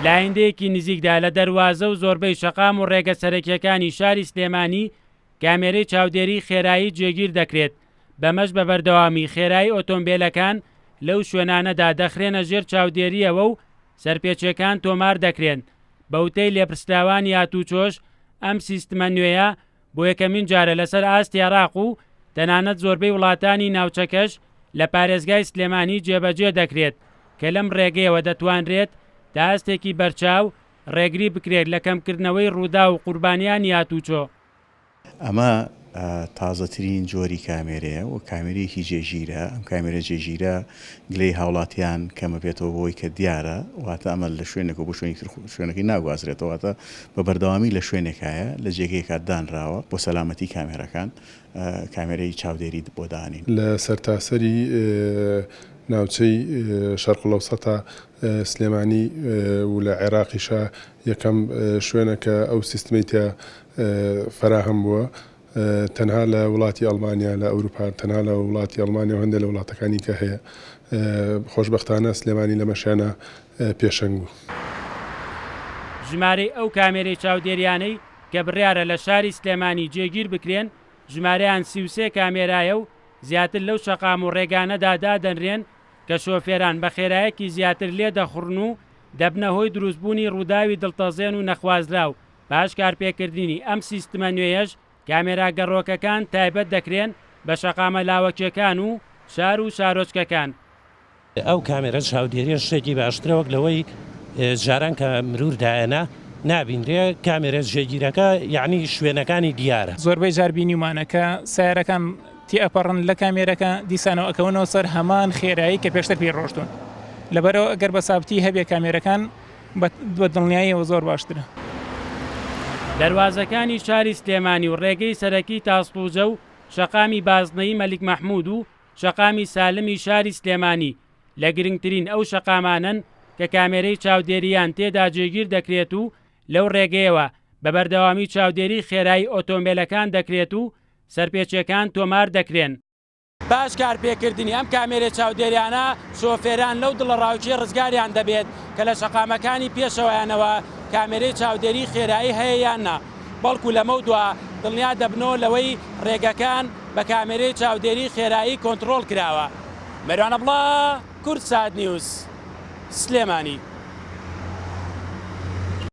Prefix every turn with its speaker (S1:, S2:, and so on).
S1: لایەندەیەکی نزیکدا لە دەروازە و زۆربەی شەقام و ڕێگە سەرەکیەکانی شاری سلێمانی کامێرەی چاودێری خێرایی جێگیر دەکرێت. بەمەش بە بەردەوامی خێرایی ئۆتۆمبیلەکان لەو شوێنانەدا دەخرێنە ژێر چاودێریەوە و سەرپێچیەکان تۆمار دەکرێن. بەوتەی لێپرسراوانی هاتوچۆش ئەم سیستمە نوێیە بۆ یەکەمین جارە لەسەر ئاستی عێراق و تەنانەت زۆربەی وڵاتانی ناوچەکەش لە پارێزگای سلێمانی جێبەجێ دەکرێت کە لەم ڕێگەیەوە دەتوانرێت تا ئاستێکی بەرچاو ڕێگری بکرێت لە کەمکردنەوەی ڕوودا و قوربانیانی هاتوچۆ.
S2: ئەمە تازەترین جۆری کامێرەیە و کامێرەیەکی جێژیرە. ئەم کامێرە جێژیرە گلەی هاوڵاتیان کەمە بێتەوە بۆی کە دیارە واتە ئەمە لە شوێنێک بۆ شوێنەکەی ناگوازرێتەوەتە بە بەردەوامی لە شوێنێکایە لە جێگەیەکە دانراوە بۆ سەلامەتی کامێرەکان کامێرەی چاودێری بۆ دانین
S3: لە سەرتاسەری ناوچەی شەرقوڵەوسەتا سلێمانی و لە عێراقیشا یەکەم شوێنەکە ئەو سیستمیتە فراهم بووە. تەنها لە وڵاتی ئەڵمانیا لە ئەوروپا تەنها لە وڵاتی ئەڵمانیا و هەندێک لە وڵاتەکانی کە هەیە خۆشبەختانە سلێمانی لە مەشانە پێشەنگ بوو.
S1: ژمارەی ئەو کامێرەی چاودێریانەی کە بڕیارە لە شاری سلێمانی جێگیر بکرێن ژمارەیان 33 کامێرایە و زیاتر لەو شەقام و ڕێگانەدا دادەنرێن کە شۆفێران بە خێرایەکی زیاتر لێ دەخڕن و دەبنە هۆی دروستبوونی ڕووداوی دڵتەزێن و نەخوازراو. باش کارپێکردنی ئەم سیستمە نوێیەش کامێرا گەڕۆکەکان تایبەت دەکرێن بە شەقامە لاوەکیەکان و شار و شارۆچکەکان.
S4: ئەو کامێرە چاودێریە شتێکی باشترە وەک لەوەی جاران کە مرور دایەنە نابینرێ کامێرە جێگیرەکە یعنی شوێنەکانی دیارە.
S5: زۆربەی جاربینیمانەکە سیارەکان تی ئەپەڕن لە کامێرەکە دیسانەوە ئەکەونەوە سەر هەمان خێرایی کە پێشتر پێی ڕۆشتون. لەبەرەوە ئەگەر بە سابتی هەبێ کامێرەکان بە دڵنیاییەوە زۆر باشترە.
S1: دەواازەکانی شاری سلێمانی و ڕێگەی سەرەکی تاسپوجە و شەقامی بازنەی مەلیک مەحموود و شەقامی سالمی شاری سلێمانی لە گرنگترین ئەو شەقامانن کە کامێرەی چاودێریان تێدا جێگیر دەکرێت و لەو ڕێگەیەوە بە بەردەوامی چاودێری خێرایی ئۆتۆمبیلەکان دەکرێت و سەرپێچیەکان تۆمار دەکرێن. باش کارپێکردنی ئەم کامێرە چاودێریانە شۆفێران لەو دڵڕاوچی ڕزگاریان دەبێت کە لە شەقامەکانی پێشەوەیانەوە کامێرەی چاودێری خێرایی هەیە یاننا، بەڵکو لەمە دووە دڵنیا دەبنەوە لەوەی ڕێگەکان بە کامێرەی چاودێری خێرایی کۆنتترۆل کراوە. مەروانە بڵا کورد سات نیوز سلێمانی.